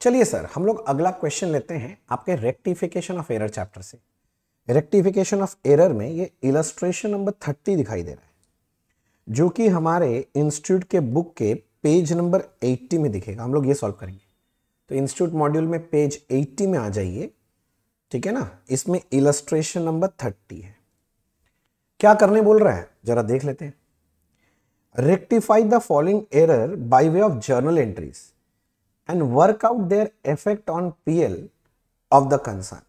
चलिए सर, हम लोग अगला क्वेश्चन लेते हैं आपके रेक्टिफिकेशन ऑफ एरर चैप्टर से। रेक्टिफिकेशन ऑफ एरर में ये इलस्ट्रेशन नंबर 30 दिखाई दे रहा है, जो कि हमारे इंस्टीट्यूट के बुक के पेज नंबर 80 में दिखेगा। हम लोग ये सॉल्व करेंगे। तो इंस्टीट्यूट मॉड्यूल में पेज 80 में आ जाइए, ठीक है ना। इसमें इलस्ट्रेशन नंबर 30 है। क्या करने बोल रहा है जरा देख लेते हैं। Rectify the following error by way of journal entries and work out their effect on PL of the concern.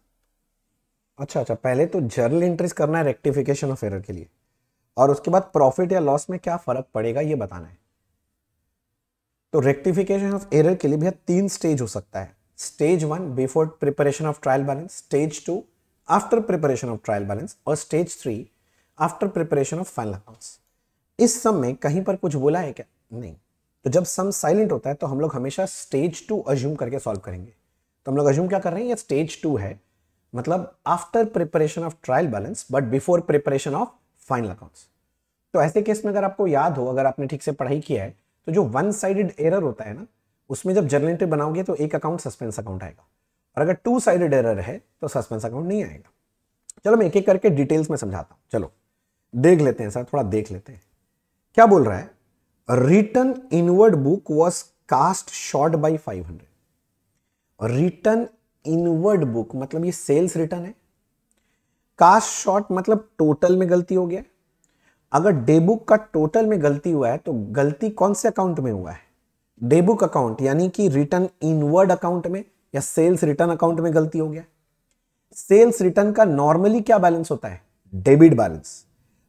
अच्छा, पहले तो जर्नल एंट्रीज करना है रेक्टिफिकेशन ऑफ एरर के लिए, और उसके बाद प्रॉफिट या लॉस में क्या फर्क पड़ेगा ये बताना है। तो रेक्टिफिकेशन ऑफ एरर के लिए भैया 3 स्टेज हो सकता है। Stage 1 before preparation of trial balance, stage 2 after preparation of trial balance, और stage 3 after preparation of final accounts. इस सम में कहीं पर कुछ बोला है क्या? नहीं। तो जब सम साइलेंट होता है तो हम लोग हमेशा स्टेज 2 अज्यूम करके सॉल्व करेंगे। तो हम लोग अज्यूम क्या कर रहे हैं, ये स्टेज 2 है, मतलब after preparation of trial balance but before preparation of final accounts. तो ऐसे केस में अगर आपको याद हो, अगर आपने ठीक से पढ़ाई किया है, तो जो वन साइडेड एरर होता है ना, उसमें जब जर्नल एंट्री बनाओगे तो एक अकाउंट सस्पेंस अकाउंट आएगा, और अगर 2 साइडेड एरर है तो सस्पेंस अकाउंट नहीं आएगा। चलो मैं एक एक करके डिटेल्स में समझाता हूं। चलो देख लेते हैं सर, थोड़ा देख लेते हैं क्या बोल रहा है। Return inward book was cast short by 500। Return inward book मतलब ये सेल्स रिटर्न है। कास्ट शॉर्ट मतलब टोटल में गलती हो गया। अगर डे बुक का टोटल में गलती हुआ है तो गलती कौन से अकाउंट में हुआ है? डे बुक अकाउंट, यानी कि रिटर्न इनवर्ड अकाउंट में या सेल्स रिटर्न अकाउंट में गलती हो गया। सेल्स रिटर्न का नॉर्मली क्या बैलेंस होता है? Debit balance.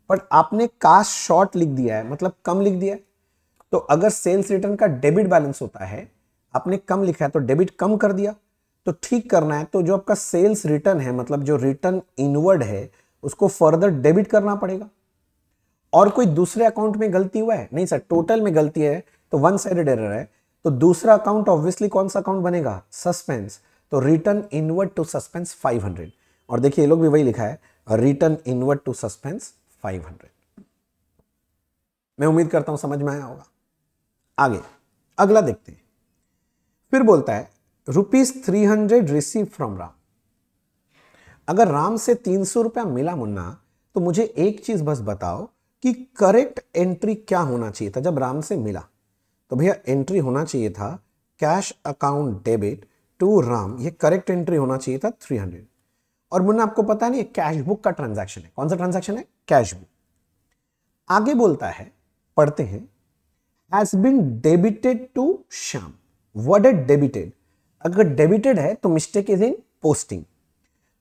बट आपने कास्ट शॉर्ट लिख दिया है, मतलब कम लिख दिया है। तो अगर सेल्स रिटर्न का डेबिट बैलेंस होता है, आपने कम लिखा है तो डेबिट कम कर दिया। तो ठीक करना है तो जो आपका सेल्स रिटर्न है, मतलब जो रिटर्न इनवर्ड है, उसको फर्दर डेबिट करना पड़ेगा। और कोई दूसरे अकाउंट में गलती हुआ है? नहीं सर, टोटल में गलती है तो वन साइडेड एरर है, तो दूसरा अकाउंट ऑब्वियसली कौन सा अकाउंट बनेगा? सस्पेंस। तो रिटर्न इनवर्ड टू सस्पेंस 500। और देखिए ये लोग भी वही लिखा है, रिटर्न इनवर्ड टू सस्पेंस 500। मैं उम्मीद करता हूं समझ में आया होगा। आगे अगला देखते हैं। फिर बोलता है ₹300 रिसीव फ्रॉम राम। अगर राम से 300 रुपया मिला मुन्ना, तो मुझे एक चीज बस बताओ कि करेक्ट एंट्री क्या होना चाहिए था जब राम से मिला। तो भैया एंट्री होना चाहिए था cash account debit to Ram. ये करेक्ट एंट्री होना चाहिए था 300। और मुन्ना आपको पता नहीं, कैश बुक का ट्रांजैक्शन है। कौन सा ट्रांजैक्शन है? Cash book. आगे बोलता है, पढ़ते हैं, has been debited to Shyam. Word है डेबिटेड। अगर डेबिटेड है तो मिस्टेक इज इन पोस्टिंग।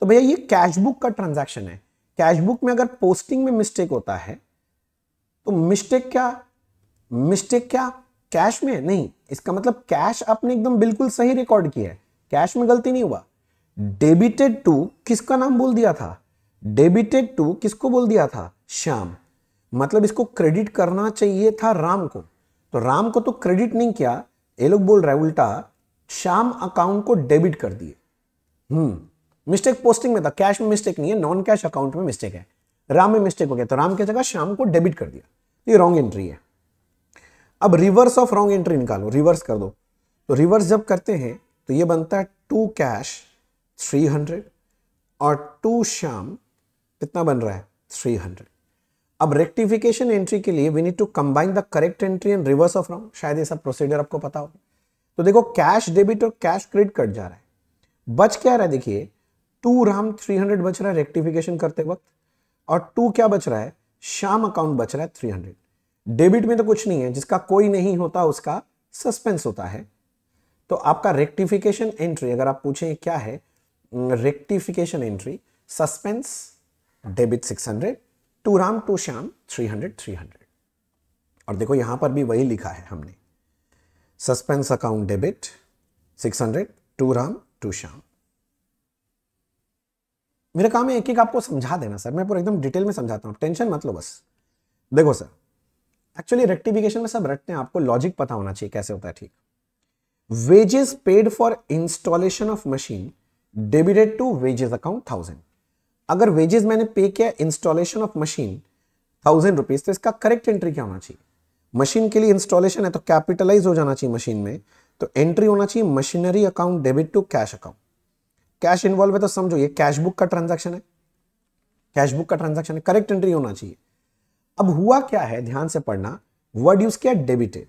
तो भैया ये कैश बुक का ट्रांजैक्शन है। कैश बुक में अगर पोस्टिंग में मिस्टेक होता है तो मिस्टेक क्या कैश में? नहीं, इसका मतलब कैश आपने एकदम बिल्कुल सही रिकॉर्ड किया है, कैश में गलती नहीं हुआ। डेबिटेड टू किसका नाम बोल दिया था? डेबिटेड टू किसको बोल दिया था? श्याम। मतलब इसको क्रेडिट करना चाहिए था राम को, तो राम को तो क्रेडिट नहीं किया। ये लोग बोल रहा है उल्टा, श्याम अकाउंट को डेबिट कर दिए। मिस्टेक पोस्टिंग में था, कैश में मिस्टेक नहीं है, नॉन कैश अकाउंट में मिस्टेक है। राम में मिस्टेक हो गया तो राम की जगह श्याम को डेबिट कर दिया। ये रॉन्ग एंट्री है। अब रिवर्स ऑफ रॉन्ग एंट्री निकालो, रिवर्स कर दो। तो रिवर्स जब करते हैं तो ये बनता है टू कैश 300 और टू श्याम कितना बन रहा है? 300। अब रेक्टिफिकेशन एंट्री के लिए we need to combine the correct entry and reverse of wrong. शायद ये सब प्रोसीजर आपको पता हो। तो देखो कैश डेबिट और कैश क्रेडिट कट जा रहा है, बच क्या रहा है? देखिए टू राम 300 बच रहा है रेक्टिफिकेशन करते वक्त, और टू क्या बच रहा है? श्याम अकाउंट बच रहा है 300। डेबिट में तो कुछ नहीं है, जिसका कोई नहीं होता उसका सस्पेंस होता है। तो आपका रेक्टिफिकेशन एंट्री अगर आप पूछें क्या है, rectification entry suspense debit 600, to Ram to Shyam 300। और देखो यहां पर भी वही लिखा है हमने, suspense account debit 600, to Ram to Shyam. मेरा काम है एक एक आपको समझा देना सर, मैं पूरा एकदम डिटेल में समझाता हूं, टेंशन मत लो बस। देखो सर, एक्चुअली रेक्टिफिकेशन में सब रटते हैं, आपको लॉजिक पता होना चाहिए कैसे होता है। ठीक, wages paid for installation of machine debited to wages account 1000। अगर वेजेस मैंने पे किया इंस्टॉलेशन ऑफ मशीन 1000 रुपीज, तो इसका करेक्ट एंट्री क्या होना चाहिए? मशीन के लिए इंस्टॉलेशन है तो कैपिटलाइज हो जाना चाहिए मशीन में, तो एंट्री होना चाहिए machinery account debit to cash account. Cash involve है तो समझो ये कैश बुक का ट्रांजैक्शन है, कैश बुक का ट्रांजैक्शन है, करेक्ट एंट्री होना चाहिए। अब हुआ क्या है, ध्यान से पढ़ना, वर्ड यूज किया डेबिटेड।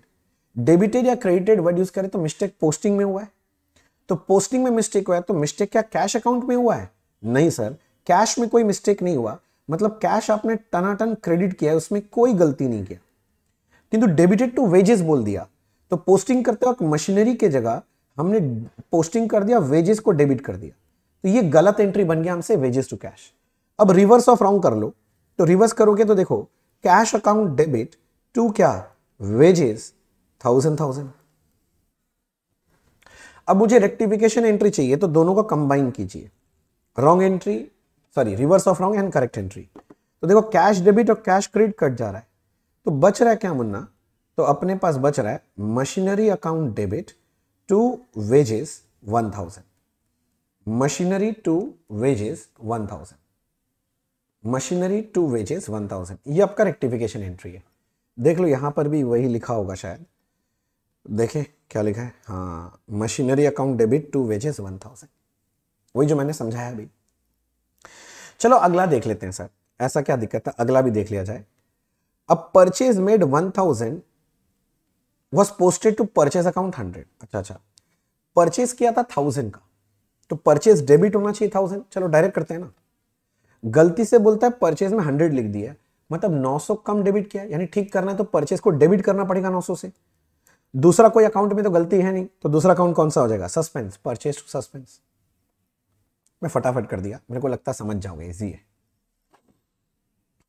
डेबिटेड या क्रेडिटेड वर्ड यूज करें तो मिस्टेक पोस्टिंग में हुआ है, तो पोस्टिंग में मिस्टेक हुआ है तो मिस्टेक क्या कैश अकाउंट में हुआ है? नहीं सर, कैश में कोई मिस्टेक नहीं हुआ, मतलब कैश आपने टनाटन क्रेडिट किया है, उसमें कोई गलती नहीं किया, किंतु डेबिटेड टू वेजेस बोल दिया, तो पोस्टिंग करते वक्त मशीनरी के जगह हमने पोस्टिंग कर दिया, वेजेस को डेबिट कर दिया, तो ये गलत एंट्री बन गया हमसे, वेजेस टू कैश। अब रिवर्स ऑफ रॉन्ग कर लो, तो रिवर्स करोगे तो देखो कैश अकाउंट डेबिट टू क्या, वेजेस 1000। अब मुझे रेक्टिफिकेशन एंट्री चाहिए, तो दोनों को कंबाइन कीजिए, wrong entry, sorry reverse of wrong and correct entry. तो देखो कैश डेबिट और कैश क्रेडिट कट जा रहा है, तो बच रहा है क्या मुन्ना, तो अपने पास बच रहा है machinery account debit to wages 1000, machinery to wages 1000, machinery to wages 1000, ये आपका रेक्टिफिकेशन एंट्री है। देख लो यहां पर भी वही लिखा होगा शायद, देखें क्या लिखा है, हाँ machinery account debit to wages 1000, वही जो मैंने समझाया अभी। चलो अगला देख लेते हैं सर, ऐसा क्या दिक्कत है, अगला भी देख लिया जाए। अब purchase made 1000 was posted to purchase account 100। अच्छा, परचेज किया था 1000 का, तो परचेज डेबिट होना चाहिए 1000। चलो डायरेक्ट करते हैं ना, गलती से बोलता है परचेज में 100 लिख दिया, मतलब 900 कम डेबिट किया, यानी ठीक करना है तो परचेज को डेबिट करना पड़ेगा 900 से। दूसरा कोई अकाउंट में तो गलती है नहीं, तो दूसरा अकाउंट कौन सा हो जाएगा, सस्पेंस, परचेज टू सस्पेंस। मैं फटाफट कर दिया, मेरे को लगता समझ जाओगे, इजी है।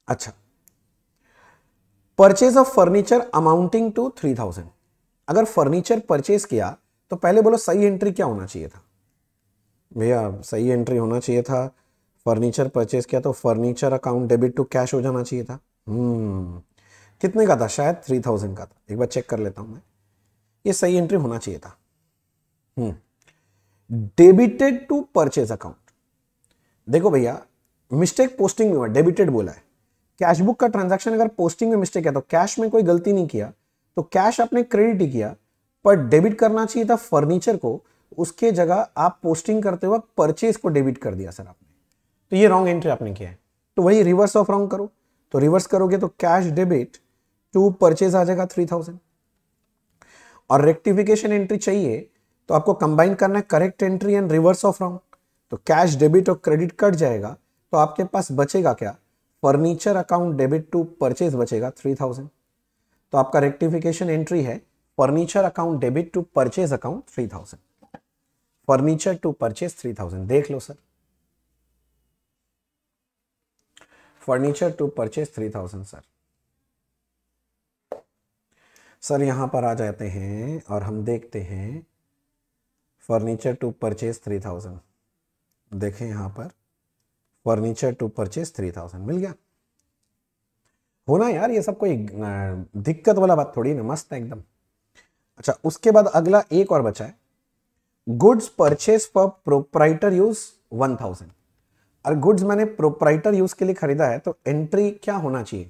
अच्छा, purchase of furniture amounting to 3000। अगर फर्नीचर परचेज किया तो पहले बोलो सही एंट्री क्या होना चाहिए था भैया, सही एंट्री होना चाहिए था, फर्नीचर परचेज किया तो furniture account debit to cash हो जाना चाहिए था। कितने का था, शायद 3000 का था, एक बार चेक कर लेता हूं मैं, ये सही एंट्री होना चाहिए था। डेबिटेड टू परचेज अकाउंट, देखो भैया मिस्टेक पोस्टिंग में हुआ, डेबिटेड बोला है, कैश बुक का ट्रांजैक्शन अगर पोस्टिंग में मिस्टेक है तो कैश में कोई गलती नहीं किया, तो कैश आपने क्रेडिट ही किया, पर डेबिट करना चाहिए था फर्नीचर को, उसके जगह आप पोस्टिंग करते वक्त परचेज को डेबिट कर दिया सर आपने, तो ये रॉन्ग एंट्री आपने किया है। तो वही रिवर्स ऑफ रॉन्ग करो, तो रिवर्स करोगे तो कैश डेबिट टू परचेज आ जाएगा 3000, और रेक्टिफिकेशन एंट्री चाहिए तो आपको कंबाइन करना है correct entry and reverse of wrong, तो कैश डेबिट और क्रेडिट कट जाएगा, तो आपके पास बचेगा क्या, furniture account debit to purchase बचेगा 3000, तो आपका रेक्टिफिकेशन एंट्री है furniture account debit to purchase account 3000, furniture to purchase 3000। देख लो sir, furniture to purchase 3000 sir यहां पर आ जाते हैं और हम देखते हैं फर्नीचर टू परचेज 3000, देखें यहां पर फर्नीचर टू परचेज 3000 मिल गया, होना यार, ये सब कोई दिक्कत वाला बात थोड़ी ना, मस्त है एकदम। अच्छा, उसके बाद अगला एक और बचा है, goods purchase for proprietor use 1000। और गुड्स मैंने प्रोप्राइटर यूज के लिए खरीदा है, तो एंट्री क्या होना चाहिए,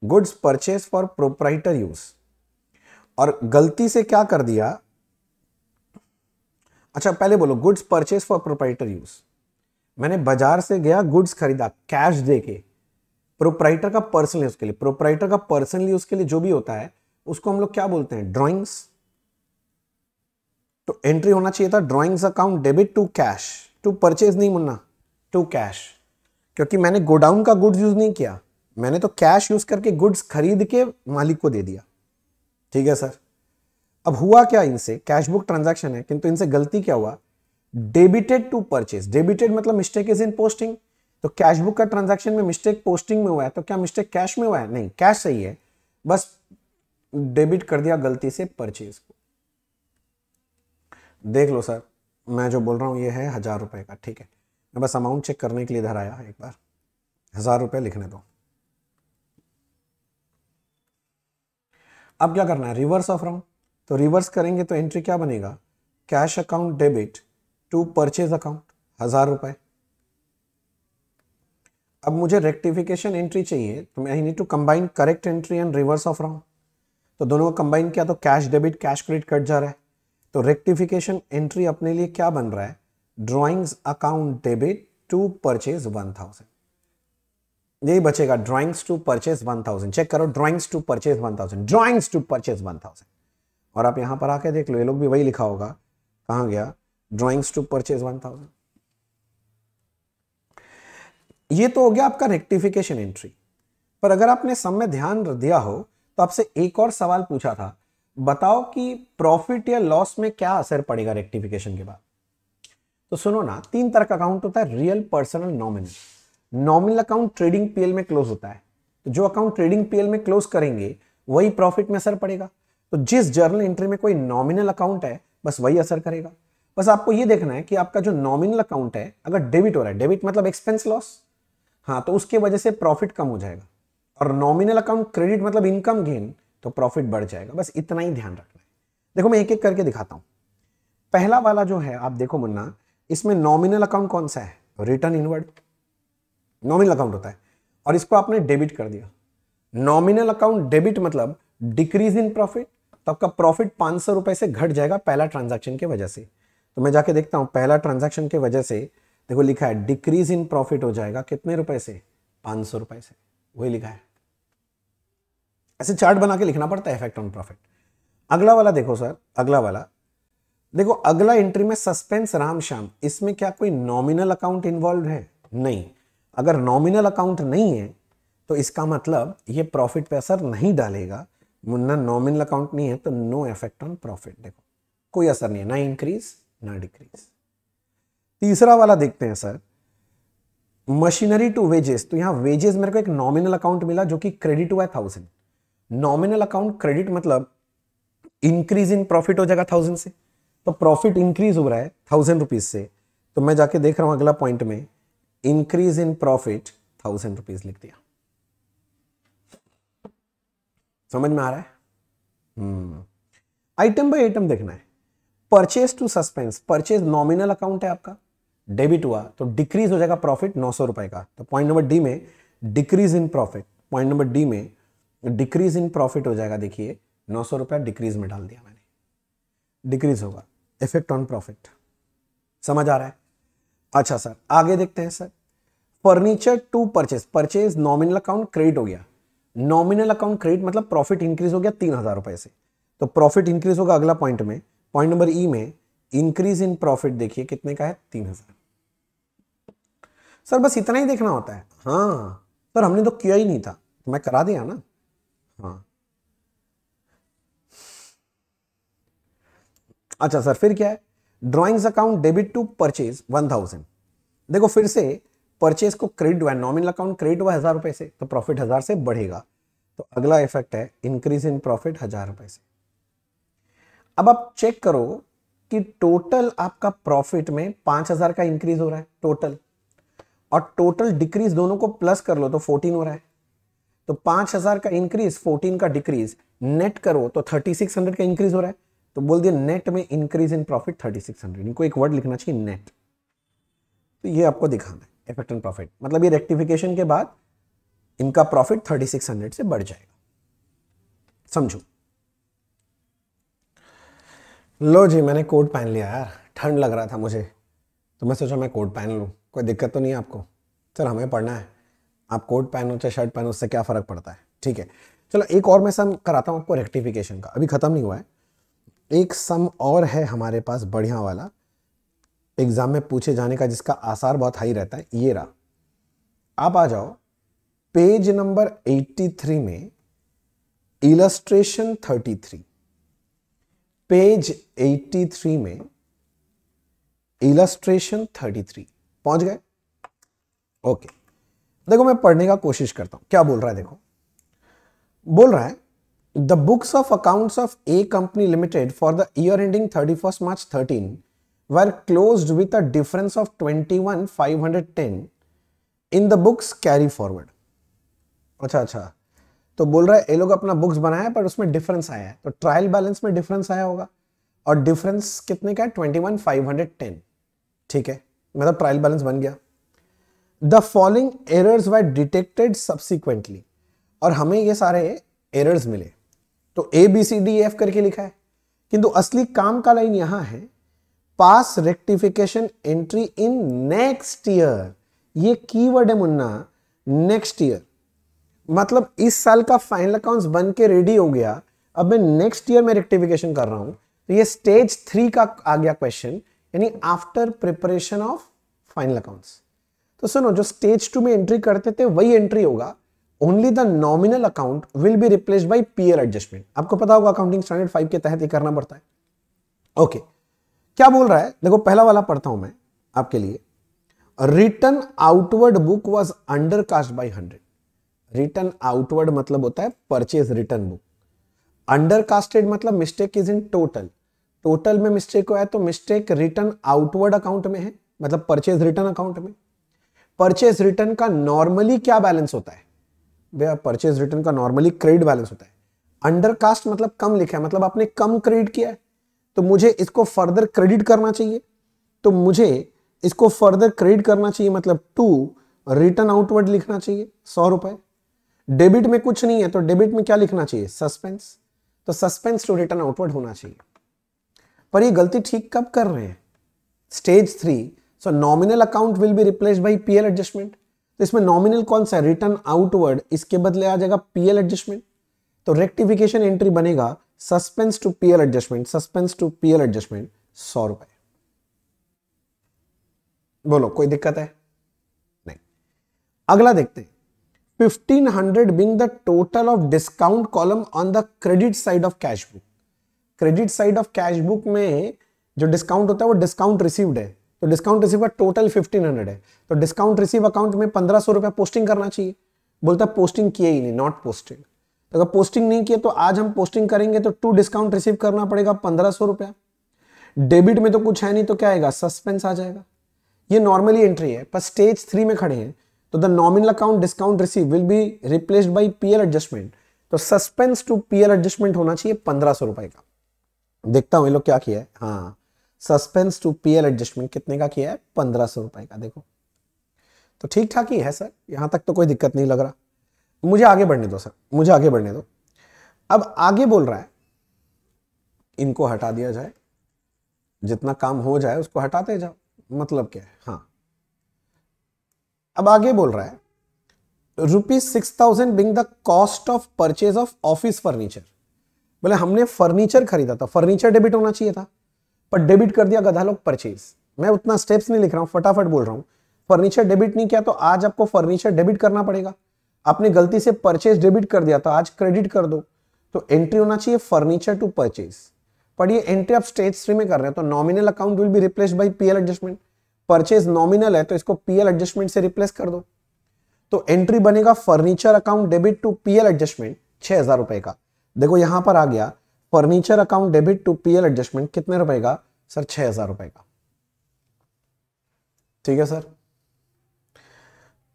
goods purchase for proprietor use, और गलती से क्या कर दिया, अच्छा पहले बोलो goods purchase for proprietor use, मैंने बाजार से गया गुड्स खरीदा कैश दे के, प्रोप्राइटर का पर्सनल यूज के लिए, प्रोप्राइटर का पर्सनल यूज के लिए जो भी होता है उसको हम लोग क्या बोलते हैं, ड्रॉइंग्स, तो एंट्री होना चाहिए था drawings account debit to cash, to purchase नहीं मुन्ना, टू कैश, क्योंकि मैंने गोडाउन का गुड्स यूज नहीं किया, मैंने तो कैश यूज करके गुड्स खरीद के मालिक को दे दिया। ठीक है सर, अब हुआ क्या, इनसे कैश बुक ट्रांजैक्शन है किंतु इनसे गलती क्या हुआ, डेबिटेड टू परचेज, डेबिटेड मतलब मिस्टेक इज इन पोस्टिंग, तो कैश बुक का ट्रांजैक्शन में मिस्टेक पोस्टिंग में हुआ है, तो क्या मिस्टेक कैश में हुआ है, नहीं कैश सही है, बस डेबिट कर दिया गलती से परचेज को। देख लो सर, मैं जो बोल रहा हूं ये है 1000 रुपए का, ठीक है, मैं बस अमाउंट चेक करने के लिए इधर आया, एक बार 1000 रुपए लिखने दो। अब क्या करना है, रिवर्स ऑफ रॉन्ग, तो रिवर्स करेंगे तो एंट्री क्या बनेगा, cash account debit to purchase account 1000 रुपए। अब मुझे रेक्टिफिकेशन एंट्री चाहिए, तो I need to combine correct entry and reverse of wrong, तो दोनों को कंबाइन किया तो कैश डेबिट कैश क्रेडिट कट जा रहा है। तो रेक्टिफिकेशन एंट्री अपने लिए क्या बन रहा है, drawings account debit to purchase 1000, यही बचेगा, ड्रॉइंग्स टू परचेज 1000। चेक करो, drawings to purchase 1000, drawings to purchase 1000। और आप यहां पर आके देख लो, ये लोग भी वही लिखा होगा, कहां गया, ड्रॉइंग्स टू परचेज 1000। ये तो हो गया आपका रेक्टिफिकेशन एंट्री। पर अगर आपने सम में ध्यान दिया हो तो आपसे एक और सवाल पूछा था, बताओ कि प्रॉफिट या लॉस में क्या असर पड़ेगा रेक्टिफिकेशन के बाद। तो सुनो ना, 3 तरह का अकाउंट होता है, real, personal, nominal. Nominal account trading PL में क्लोज होता है, तो जो अकाउंट ट्रेडिंग पीएल में क्लोज करेंगे वही प्रॉफिट में असर पड़ेगा। तो जिस जर्नल एंट्री में कोई नॉमिनल अकाउंट है बस वही असर करेगा। बस आपको ये देखना है कि आपका जो नॉमिनल अकाउंट है अगर डेबिट हो रहा है, डेबिट मतलब एक्सपेंस लॉस, हाँ, तो उसके वजह से प्रॉफिट कम हो जाएगा। और नॉमिनल अकाउंट क्रेडिट मतलब इनकम गेन, तो प्रॉफिट बढ़ जाएगा। बस इतना ही ध्यान रखना है। देखो मैं एक एक करके दिखाता हूं। पहला वाला जो है आप देखो मुन्ना, इसमें नॉमिनल अकाउंट कौन सा है, रिटर्न इनवर्ड नॉमिनल अकाउंट होता है, और इसको आपने डेबिट कर दिया। नॉमिनल अकाउंट डेबिट मतलब डिक्रीज इन प्रॉफिट, तो आपका प्रॉफिट 500 रुपए से घट जाएगा पहला ट्रांजैक्शन की वजह से। तो मैं जाके देखता हूं, पहला ट्रांजैक्शन की वजह से देखो लिखा है डिक्रीज इन प्रॉफिट हो जाएगा कितने रुपए से, 500 रुपए से, वही लिखा है। ऐसे चार्ट बना के लिखना पड़ता है, इफेक्ट ऑन प्रॉफिट। अगला वाला देखो सर, अगला वाला देखो, अगला एंट्री में सस्पेंस राम श्याम, इसमें क्या कोई नॉमिनल अकाउंट इन्वॉल्व है, नहीं। अगर नॉमिनल अकाउंट नहीं है तो इसका मतलब ये प्रॉफिट पे असर नहीं डालेगा। मुन्ना नॉमिनल अकाउंट नहीं है तो नो इफेक्ट ऑन प्रॉफिट, देखो कोई असर नहीं है, ना इंक्रीज ना डिक्रीज। तीसरा वाला देखते हैं सर, मशीनरी टू वेजेस। तो यहां वेजेस मेरे को एक नॉमिनल अकाउंट मिला जो कि क्रेडिट हुआ है 1000। नॉमिनल अकाउंट क्रेडिट मतलब इंक्रीज इन प्रॉफिट हो जाएगा 1000 से, तो प्रॉफिट इंक्रीज हो रहा है 1000 रुपीज से। तो मैं जाके देख रहा हूं अगला पॉइंट में, इंक्रीज इन प्रॉफिट 1000 रुपीज लिख दिया। समझ में आ रहा है? आइटम बाय आइटम देखना है। Purchase to suspense, purchase nominal account है आपका, डेबिट हुआ तो डिक्रीज हो जाएगा प्रॉफिट 900 रुपए का। तो पॉइंट नंबर डी में decrease in profit, point number D में डिक्रीज इन प्रॉफिट हो जाएगा। देखिए 900 रुपया डिक्रीज में डाल दिया मैंने, डिक्रीज होगा, इफेक्ट ऑन प्रॉफिट। समझ आ रहा है? अच्छा सर आगे देखते हैं sir, furniture to purchase, purchase nominal account credit हो गया, नॉमिनल अकाउंट क्रेडिट मतलब प्रॉफिट इंक्रीज हो गया 3000 रुपए से, तो प्रॉफिट इंक्रीज होगा अगला पॉइंट में, पॉइंट नंबर ई में इंक्रीज इन प्रॉफिट देखिए कितने का है, 3000। सर बस इतना ही देखना होता है? हाँ सर हमने तो किया ही नहीं था, तो मैं करा दिया ना। हाँ अच्छा सर फिर क्या है, drawings account debit to purchase 1000। देखो फिर से परचेज को क्रेडिट हुआ, नॉमिनल अकाउंट क्रेडिट हुआ 1000 रुपए से, तो प्रॉफिट 1000 से बढ़ेगा। तो अगला इफेक्ट है इंक्रीज इन प्रॉफिट 1000 रुपए से। अब आप चेक करो कि टोटल आपका प्रॉफिट में 5000 का इंक्रीज हो रहा है टोटल, और टोटल डिक्रीज दोनों को प्लस कर लो तो 14 हो रहा है। तो 5000 का इंक्रीज 14 का डिक्रीज, नेट करो तो 3600 का इंक्रीज हो रहा है। तो बोल दिया नेट में इंक्रीज इन प्रॉफिट 3600। इनको एक वर्ड लिखना चाहिए नेट। तो ये आपको दिखाना है इफेक्ट ऑन प्रॉफिट, मतलब ये रेक्टिफिकेशन के बाद इनका प्रॉफिट 3600 से बढ़ जाएगा। समझो। लो जी मैंने कोट पहन लिया यार, ठंड लग रहा था मुझे तो मैं सोचा मैं कोट पहन लूँ, कोई दिक्कत तो नहीं है आपको? सर हमें पढ़ना है, आप कोट पहनो चाहे शर्ट पहनो उससे क्या फ़र्क पड़ता है, ठीक है। चलो एक और मैं सम कराता हूँ आपको रेक्टिफिकेशन का, अभी ख़त्म नहीं हुआ है। एक सम और है हमारे पास बढ़िया वाला, एग्ज़ाम में पूछे जाने का, जिसका आसार बहुत हाई रहता है। ये रहा, आप आ जाओ पेज नंबर 83 में इलस्ट्रेशन 33, पेज 83 में इलस्ट्रेशन 33 पहुंच गए? ओके देखो मैं पढ़ने का कोशिश करता हूं क्या बोल रहा है। देखो बोल रहा है the books of accounts of A company limited for the year ending 31 March 13 were closed with a difference of 21,510 in the books carry forward. अच्छा तो बोल रहा है ये लोग अपना बुक्स बनाया पर उसमें डिफरेंस आया है, तो ट्रायल बैलेंस में डिफरेंस आया होगा, और डिफरेंस कितने का है 21,510, ठीक है, मतलब ट्रायल बैलेंस बन गया। The following errors were detected subsequently, और हमें ये सारे एरर्स मिले। तो A B C D F करके लिखा है, किंतु असली काम का लाइन यहां है पास rectification entry in next year. ये कीवर्ड है मुन्ना, नेक्स्ट ईयर। मतलब इस साल का फाइनल अकाउंट्स बन के रेडी हो गया, अब मैं नेक्स्ट ईयर में रेक्टिफिकेशन कर रहा हूं, तो ये स्टेज 3 का आ गया क्वेश्चन, यानी after preparation of final accounts. तो सुनो, जो स्टेज 2 में एंट्री करते थे वही एंट्री होगा, only the nominal account will be replaced by PL adjustment. आपको पता होगा अकाउंटिंग स्टैंडर्ड 5 के तहत ये करना पड़ता है। ओके, क्या बोल रहा है, देखो पहला वाला पढ़ता हूं मैं आपके लिए। Return outward book was undercast bye 100। Return outward मतलब होता है परचेज रिटर्न बुक, अंडरकास्टेड मतलब mistake is in total. Total में मिस्टेक हुआ है तो मिस्टेक रिटर्न आउटवर्ड अकाउंट में है, मतलब परचेज रिटर्न अकाउंट में। परचेज रिटर्न का नॉर्मली क्या बैलेंस होता है भैया, परचेज रिटर्न का नॉर्मली क्रेडिट बैलेंस होता है। अंडरकास्ट मतलब कम लिखा है, मतलब आपने कम क्रेडिट किया है, तो मुझे इसको फर्दर क्रेडिट करना चाहिए, तो मुझे इसको फर्दर क्रेडिट करना चाहिए, मतलब टू रिटर्न आउटवर्ड लिखना चाहिए 100 रुपए। डेबिट में कुछ नहीं है तो डेबिट में क्या लिखना चाहिए, सस्पेंस, तो सस्पेंस टू रिटर्न आउटवर्ड होना चाहिए। पर ये गलती ठीक कब कर रहे हैं, stage 3। So nominal account will be replaced by PL adjustment. तो इसमें नॉमिनल कौन सा है, रिटर्न आउटवर्ड, इसके बदले आ जाएगा पीएल एडजस्टमेंट। तो रेक्टिफिकेशन एंट्री बनेगा suspense to PL adjustment, suspense to PL adjustment 100 रुपए। बोलो कोई दिक्कत है, नहीं। अगला देखते हैं, 1500 being the total of discount column on the credit side of cash book। Credit side of cash book में जो डिस्काउंट होता है वो डिस्काउंट रिसीव्ड है, तो डिस्काउंट रिसीव का टोटल 1500 है, तो डिस्काउंट रिसीव अकाउंट में 1500 रुपया पोस्टिंग करना चाहिए। बोलता पोस्टिंग किए ही नहीं, नॉट पोस्टेड। तो अगर पोस्टिंग नहीं किए तो आज हम पोस्टिंग करेंगे तो टू डिस्काउंट रिसीव करना पड़ेगा 1500 रुपया। डेबिट में तो कुछ है नहीं तो क्या आएगा, सस्पेंस आ जाएगा। ये नॉर्मली एंट्री है, पर स्टेज 3 में खड़े हैं तो the nominal account discount receive will be replaced by PL adjustment. तो सस्पेंस टू पीएल एडजस्टमेंट होना चाहिए 1500 रुपए का। देखता हूं ये लोग क्या किया है, हाँ सस्पेंस टू पीएल एडजस्टमेंट कितने का किया है, 1500 रुपए का। देखो तो ठीक ठाक ही है सर, यहां तक तो कोई दिक्कत नहीं लग रहा। मुझे आगे बढ़ने दो सर, मुझे आगे बढ़ने दो। अब आगे बोल रहा है इनको हटा दिया जाए, जितना काम हो जाए उसको हटाते जाओ, मतलब क्या है। हाँ अब आगे बोल रहा है ₹6000 being the cost of purchase of office furniture. बोले हमने फर्नीचर खरीदा था, फर्नीचर डेबिट होना चाहिए था, पर डेबिट कर दिया गधा लोग परचेज। मैं उतना स्टेप्स नहीं लिख रहा हूं, फटाफट बोल रहा हूं। फर्नीचर डेबिट नहीं किया तो आज आपको फर्नीचर डेबिट करना पड़ेगा। आपने गलती से परचेज डेबिट कर दिया तो आज क्रेडिट कर दो, तो एंट्री होना चाहिए फर्नीचर टू परचेज। पर ये एंट्री आप स्टेज 3 में कर रहे हैं तो nominal account will be replaced by PL adjustment. Purchase nominal है तो इसको पीएल एडजस्टमेंट से रिप्लेस कर दो, तो एंट्री बनेगा furniture account debit to PL adjustment 6000 रुपए का। देखो यहां पर आ गया furniture account debit to PL adjustment कितने रुपए का सर, 6000 रुपए का। ठीक है सर।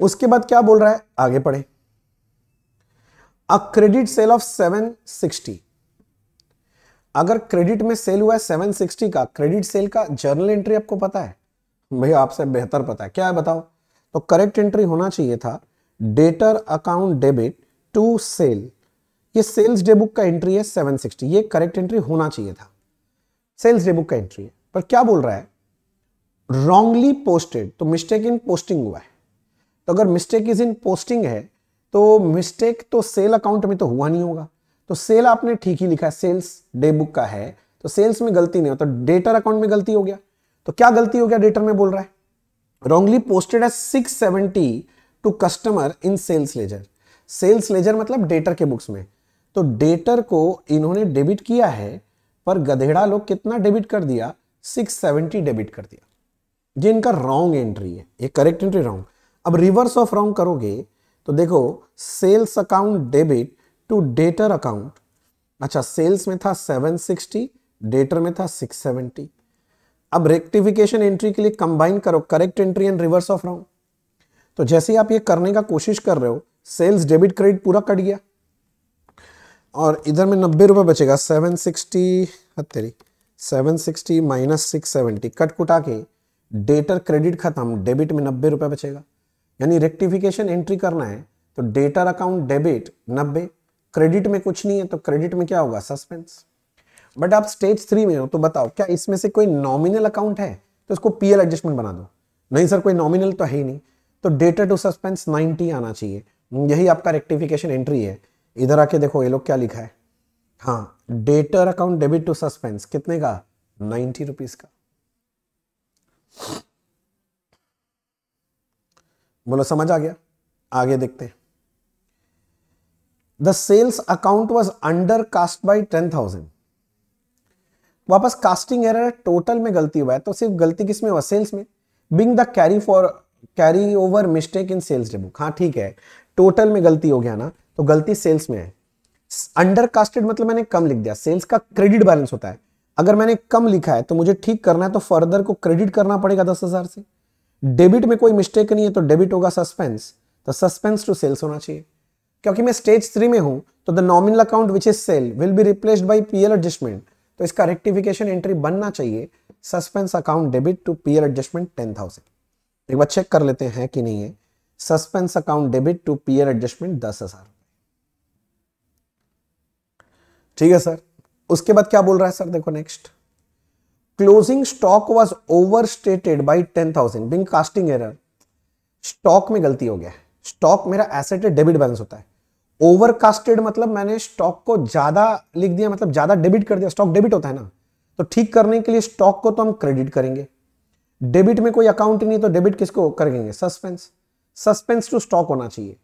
उसके बाद क्या बोल रहा है, आगे पढ़े। A credit sale of 760। अगर क्रेडिट में सेल हुआ है 760 का, क्रेडिट सेल का जर्नल एंट्री आपको पता है भैया, आपसे बेहतर पता है, क्या है बताओ। तो करेक्ट एंट्री होना चाहिए था debtor account debit to sale. ये सेल्स डे बुक का एंट्री है 760, ये करेक्ट एंट्री होना चाहिए था, सेल्स डे बुक का एंट्री है। पर क्या बोल रहा है, रॉन्गली पोस्टेड, तो मिस्टेक इन पोस्टिंग हुआ है। तो अगर मिस्टेक इज इन पोस्टिंग है तो मिस्टेक तो सेल अकाउंट में तो हुआ नहीं होगा, तो सेल आपने ठीक ही लिखा है, सेल्स डे बुक का है तो सेल्स में गलती नहीं हो, तो डेटर अकाउंट में गलती हो गया। तो क्या गलती हो गया डेटर में, बोल रहा है wrongly posted as 670 to customer in sales ledger. Sales ledger मतलब डेटर के बुक्स में, तो डेटर को इन्होंने डेबिट किया है पर गधेड़ा लोग कितना डेबिट कर दिया, 670 डेबिट कर दिया। ये इनका रॉन्ग एंट्री है, ये करेक्ट एंट्री रॉन्ग। अब रिवर्स ऑफ रॉन्ग करोगे तो देखो sales account debit to debtor account. अच्छा सेल्स में था 760, डेटर में था 670। अब रेक्टिफिकेशन एंट्री के लिए कंबाइन करो correct entry and reverse of wrong. तो जैसे आप ये करने का कोशिश कर रहे हो, सेल्स डेबिट क्रेडिट पूरा कट गया और इधर में 90 रुपए बचेगा। 760 माइनस 670 कट कुटा के डेटर क्रेडिट खत्म, डेबिट में 90 रुपए बचेगा। यानी रेक्टिफिकेशन एंट्री करना है तो डेटर अकाउंट डेबिट 90, क्रेडिट में कुछ नहीं है, तो क्रेडिट में क्या होगा, सस्पेंस। बट आप स्टेज 3 में हो, तो बताओ क्या इसमें से कोई नॉमिनल अकाउंट है, तो इसको पीएल एडजस्टमेंट बना दो। नहीं सर कोई नॉमिनल तो है ही नहीं, तो डेटर टू सस्पेंस 90 आना चाहिए। यही आपका रेक्टिफिकेशन एंट्री है। इधर आके देखो ये लोग क्या लिखा है, हाँ debtor account debit to suspense कितने का, 90 रुपीज का। बोलो समझ आ गया। आगे देखते हैं। The sales account was under cast by 10,000। वापस कास्टिंग एरर, टोटल में गलती हुआ है, तो सिर्फ गलती किस में हुआ, सेल्स में। Being the carry over mistake in sales book. हाँ ठीक है, टोटल में गलती हो गया ना, तो गलती सेल्स में है। अंडर कास्टेड मतलब मैंने कम लिख दिया। सेल्स का क्रेडिट बैलेंस होता है, अगर मैंने कम लिखा है तो मुझे ठीक करना है, तो फर्दर को क्रेडिट करना पड़ेगा 10,000 से। डेबिट में कोई मिस्टेक नहीं है, तो डेबिट होगा सस्पेंस, तो सस्पेंस टू सेल्स होना चाहिए। क्योंकि मैं स्टेज 3 में हूं, तो the nominal account which is sale will be replaced by PL adjustment, तो इसका रेक्टिफिकेशन एंट्री बनना चाहिए suspense account debit to PL adjustment 10,000। एक बार चेक कर लेते हैं कि नहीं है। Suspense account debit to PL adjustment 10,000। ठीक है सर। उसके बाद क्या बोल रहा है सर, देखो next, closing stock was overstated by 10,000 being casting error. Stock में गलती हो गया है। स्टॉक मेरा एसेट है, डेबिट बैलेंस होता है। ओवरकास्टेड मतलब मैंने स्टॉक को ज्यादा लिख दिया, मतलब ज्यादा डेबिट कर दिया। स्टॉक डेबिट होता है ना, तो ठीक करने के लिए स्टॉक को तो हम क्रेडिट करेंगे। डेबिट में कोई अकाउंट नहीं, तो डेबिट किसको करेंगे, सस्पेंस। सस्पेंस टू स्टॉक होना चाहिए।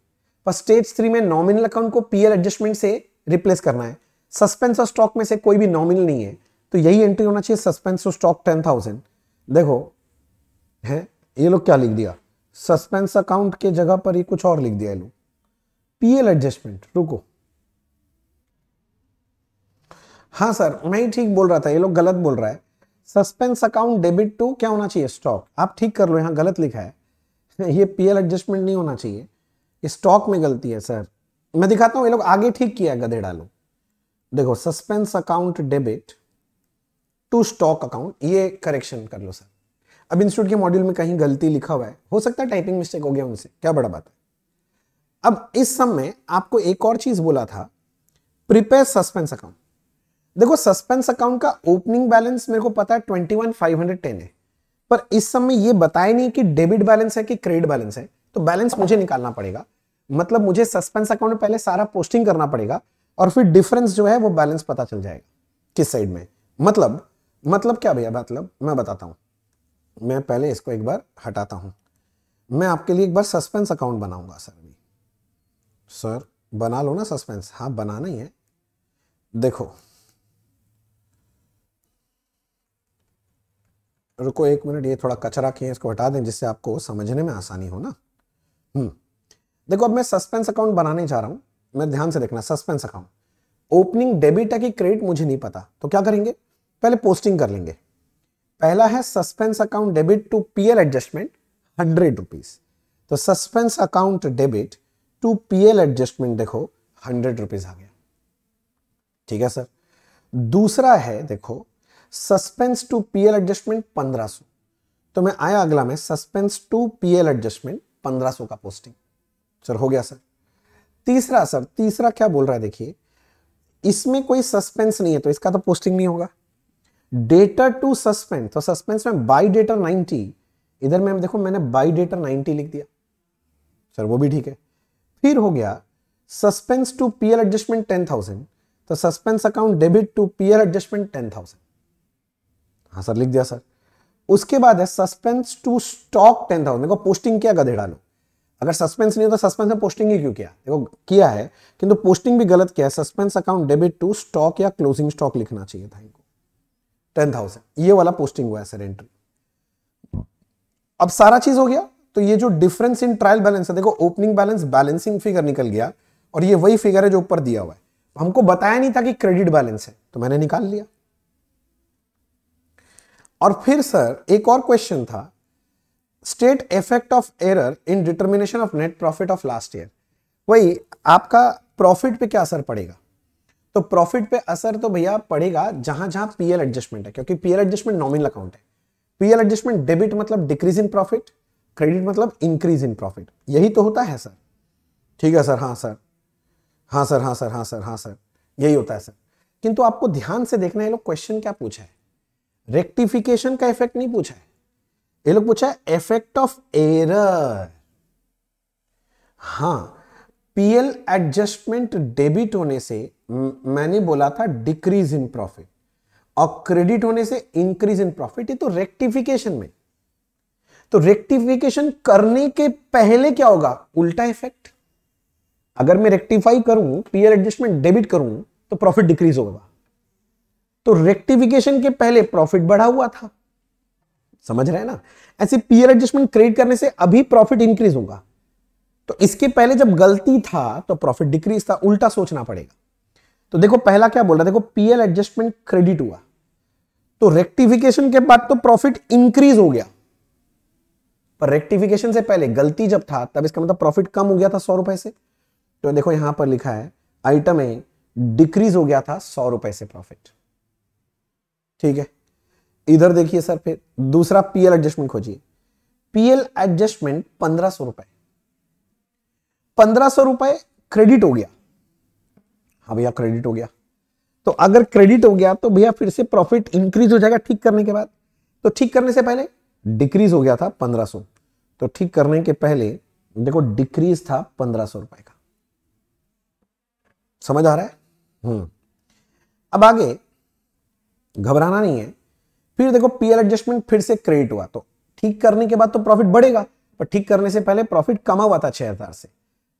पर स्टेज 3 में नॉमिनल अकाउंट को पीएल एडजस्टमेंट से रिप्लेस करना है। सस्पेंस और स्टॉक में से कोई भी नॉमिनल नहीं है, तो यही एंट्री होना चाहिए, सस्पेंस टू स्टॉक 10,000। देखो है ये लोग क्या लिख दिया, सस्पेंस अकाउंट के जगह पर ही कुछ और लिख दिया ये लोग, पीएल एडजस्टमेंट। रुको, हाँ सर मैं ही ठीक बोल रहा था, ये लोग गलत बोल रहा है। सस्पेंस अकाउंट डेबिट टू क्या होना चाहिए, स्टॉक। आप ठीक कर लो, यहां गलत लिखा है। ये पीएल एडजस्टमेंट नहीं होना चाहिए, स्टॉक में गलती है सर। मैं दिखाता हूं, ये लोग आगे ठीक किया है, गधे डालो। देखो suspense account debit to stock account, ये करेक्शन कर लो सर। अब इंस्टीट्यूट के मॉड्यूल में कहीं गलती लिखा हुआ है, हो सकता है टाइपिंग मिस्टेक हो गया उनसे, क्या बड़ा बात है। अब इस समय आपको एक और चीज बोला था, प्रिपेयर सस्पेंस अकाउंट। देखो सस्पेंस अकाउंट का ओपनिंग बैलेंस मेरे को पता है 21,510 है, पर इस समय ये बताया नहीं कि डेबिट बैलेंस है कि क्रेडिट बैलेंस है, तो बैलेंस मुझे निकालना पड़ेगा। मतलब मुझे सस्पेंस अकाउंट में पहले सारा पोस्टिंग करना पड़ेगा, और फिर डिफरेंस जो है वो बैलेंस पता चल जाएगा किस साइड में। मतलब क्या भैया, मतलब मैं बताता हूं। मैं पहले इसको एक बार हटाता हूं, मैं आपके लिए एक बार सस्पेंस अकाउंट बनाऊंगा सर। भी सर बना लो ना सस्पेंस, हाँ बनाना ही है। देखो रुको एक मिनट, ये थोड़ा कचरा किए, इसको हटा दें जिससे आपको समझने में आसानी हो ना। देखो अब मैं सस्पेंस अकाउंट बनाने जा रहा हूं, मैं ध्यान से देखना। सस्पेंस अकाउंट ओपनिंग डेबिट है कि क्रेडिट मुझे नहीं पता, तो क्या करेंगे, पहले पोस्टिंग कर लेंगे। पहला है suspense account debit to PL adjustment 100 rupees, तो suspense account debit to PL adjustment देखो 100 रुपीज आ गया। ठीक है सर। दूसरा है देखो सस्पेंस टू पीएल एडजस्टमेंट 1500, तो मैं आया अगला में सस्पेंस टू पीएल एडजस्टमेंट 1500 का पोस्टिंग। सर हो गया सर। तीसरा सर, तीसरा क्या बोल रहा है देखिए, इसमें कोई सस्पेंस नहीं है, तो इसका तो पोस्टिंग नहीं होगा। डेटर टू सस्पेंस, तो सस्पेंस में बाई डेटर 90, इधर में देखो मैंने बाई डेटर 90 लिख दिया सर, वो भी ठीक है। फिर हो गया सस्पेंस टू पीएल एडजस्टमेंट 10,000, तो suspense account debit to PL adjustment 10,000, हाँ सर लिख दिया सर। उसके बाद है सस्पेंस टू स्टॉक 10,000, देखो पोस्टिंग क्या गधे डालो, अगर सस्पेंस नहीं हो तो सस्पेंस में पोस्टिंग ही क्यों किया, देखो किया है किंतु पोस्टिंग भी गलत किया है। Suspense account debit to stock या क्लोजिंग स्टॉक लिखना चाहिए था इनको, 10,000 ये वाला पोस्टिंग हुआ है सर एंट्री। अब सारा चीज हो गया, तो ये जो डिफरेंस इन ट्रायल बैलेंस है, देखो ओपनिंग बैलेंस बैलेंसिंग फिगर निकल गया, और ये वही फिगर है जो ऊपर दिया हुआ है। हमको बताया नहीं था कि क्रेडिट बैलेंस है, तो मैंने निकाल लिया। और फिर सर एक और क्वेश्चन था, state effect of error in determination of net profit of last year. वही आपका प्रॉफिट पे क्या असर पड़ेगा, तो प्रॉफिट पे असर तो भैया पड़ेगा जहां जहां पीएल एडजस्टमेंट है, क्योंकि पीएल एडजस्टमेंट नॉमिनल अकाउंट है। पीएल एडजस्टमेंट डेबिट मतलब डिक्रीज इन प्रॉफिट, क्रेडिट मतलब इंक्रीज इन प्रॉफिट, यही तो होता है सर। ठीक है सर, हाँ सर हाँ सर, हाँ सर, हाँ सर, हाँ सर, यही होता है सर। किंतु आपको ध्यान से देखना है, ये लोग क्वेश्चन क्या पूछा है, रेक्टिफिकेशन का इफेक्ट नहीं पूछा है, ये लोग पूछा है इफेक्ट ऑफ एरर। हाँ, पीएल एडजस्टमेंट डेबिट होने से मैंने बोला था डिक्रीज इन प्रॉफिट, और क्रेडिट होने से इंक्रीज इन प्रॉफिट, ये तो रेक्टिफिकेशन में। तो रेक्टिफिकेशन करने के पहले क्या होगा, उल्टा इफेक्ट। अगर मैं रेक्टिफाई करूं, पीएल एडजस्टमेंट डेबिट करूं, तो प्रॉफिट डिक्रीज होगा। तो रेक्टिफिकेशन के पहले प्रॉफिट बढ़ा हुआ था, समझ रहे हैं ना। ऐसे पीएल एडजस्टमेंट क्रेडिट करने से अभी प्रॉफिट इंक्रीज होगा, तो इसके पहले जब गलती था तो प्रॉफिट डिक्रीज था, उल्टा सोचना पड़ेगा। तो देखो पहला क्या बोल रहा है, देखो पीएल एडजस्टमेंट क्रेडिट हुआ, तो रेक्टिफिकेशन के बाद तो प्रॉफिट इंक्रीज हो गया, पर रेक्टिफिकेशन से पहले गलती जब था तब इसका मतलब प्रॉफिट कम हो गया था 100 रुपए से। तो देखो यहां पर लिखा है आइटम ए डिक्रीज हो गया था 100 रुपए से प्रॉफिट, ठीक है। इधर देखिए सर, फिर दूसरा पीएल एडजस्टमेंट खोजिए, पीएल एडजस्टमेंट 1500 रुपए, 1500 रुपए क्रेडिट हो गया। हाँ भैया क्रेडिट हो गया, तो अगर क्रेडिट हो गया तो भैया फिर से प्रॉफिट इंक्रीज हो जाएगा ठीक करने के बाद। तो ठीक करने से पहले डिक्रीज हो गया था 1500, तो ठीक करने के पहले देखो डिक्रीज था 1500 रुपए का, समझ आ रहा है। अब आगे घबराना नहीं है। फिर देखो पीएल एडजस्टमेंट फिर से क्रेडिट हुआ, तो ठीक करने के बाद तो प्रॉफिट बढ़ेगा, पर ठीक करने से पहले प्रॉफिट कमा हुआ था 6000 से।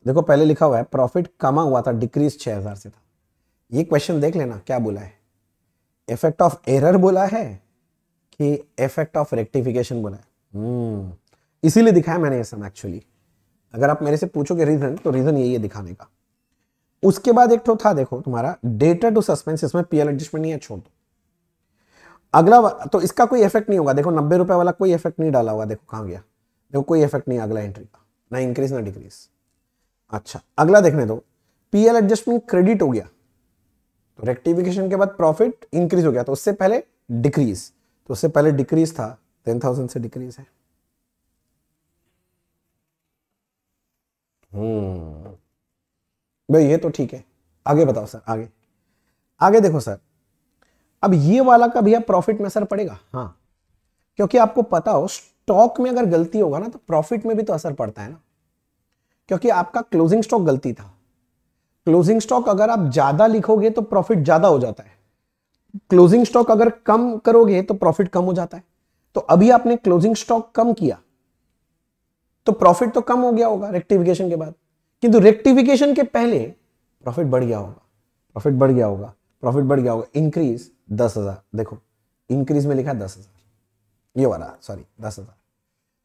देखो पहले लिखा हुआ है प्रॉफिट कमा हुआ था, डिक्रीज 6000 से था। ये क्वेश्चन देख लेना क्या बोला है, इफेक्ट ऑफ एरर बोला है कि इफेक्ट ऑफ रेक्टिफिकेशन बोला है। इसीलिए दिखाया मैंने ये सम एक्चुअली। अगर आप मेरे से पूछोगे रीजन, तो रीजन यही है दिखाने का। उसके बाद एक तो था देखो तुम्हारा डेटा टू सस्पेंस, इसमें पीएल एडजस्टमेंट नहीं है, छोड़ दो। अगला तो इसका कोई इफेक्ट नहीं होगा, देखो 90 रुपए वाला कोई इफेक्ट नहीं डाला हुआ, देखो कहां गया, देखो कोई इफेक्ट नहीं अगला एंट्री का, ना इंक्रीज ना डिक्रीज। अच्छा अगला देखने दो, पीएल एडजस्टमेंट क्रेडिट हो गया, तो रेक्टिफिकेशन के बाद प्रॉफिट इंक्रीज हो गया, तो उससे पहले डिक्रीज, तो उससे पहले डिक्रीज था 10,000 से डिक्रीज है। भाई ये तो ठीक है, आगे बताओ सर, आगे आगे देखो सर। अब ये वाला का भैया प्रॉफिट में असर पड़ेगा, हाँ, क्योंकि आपको पता हो स्टॉक में अगर गलती होगा ना तो प्रॉफिट में भी तो असर पड़ता है ना, क्योंकि आपका क्लोजिंग स्टॉक गलती था। क्लोजिंग स्टॉक अगर आप ज्यादा लिखोगे तो प्रॉफिट ज्यादा हो जाता है, क्लोजिंग स्टॉक अगर कम करोगे तो प्रॉफिट कम हो जाता है। तो अभी आपने क्लोजिंग स्टॉक कम किया तो प्रॉफिट तो कम हो गया होगा रेक्टिफिकेशन के बाद, किंतु रेक्टिफिकेशन के पहले प्रॉफिट बढ़ गया होगा, प्रॉफिट बढ़ गया होगा, प्रॉफिट बढ़ गया होगा। इंक्रीज 10,000, देखो इंक्रीज में लिखा 10,000, ये वाला सॉरी 10,000,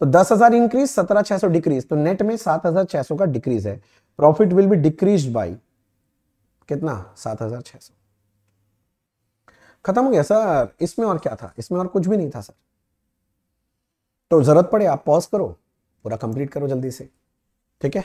तो 10,000 इंक्रीज, 17,600 डिक्रीज, तो नेट में 7,600 का डिक्रीज है। Profit will be decreased bye कितना, 7,600। खत्म हो गया सर, इसमें और क्या था, इसमें और कुछ भी नहीं था सर। तो जरूरत पड़े आप पॉज करो, पूरा कंप्लीट करो जल्दी से, ठीक है।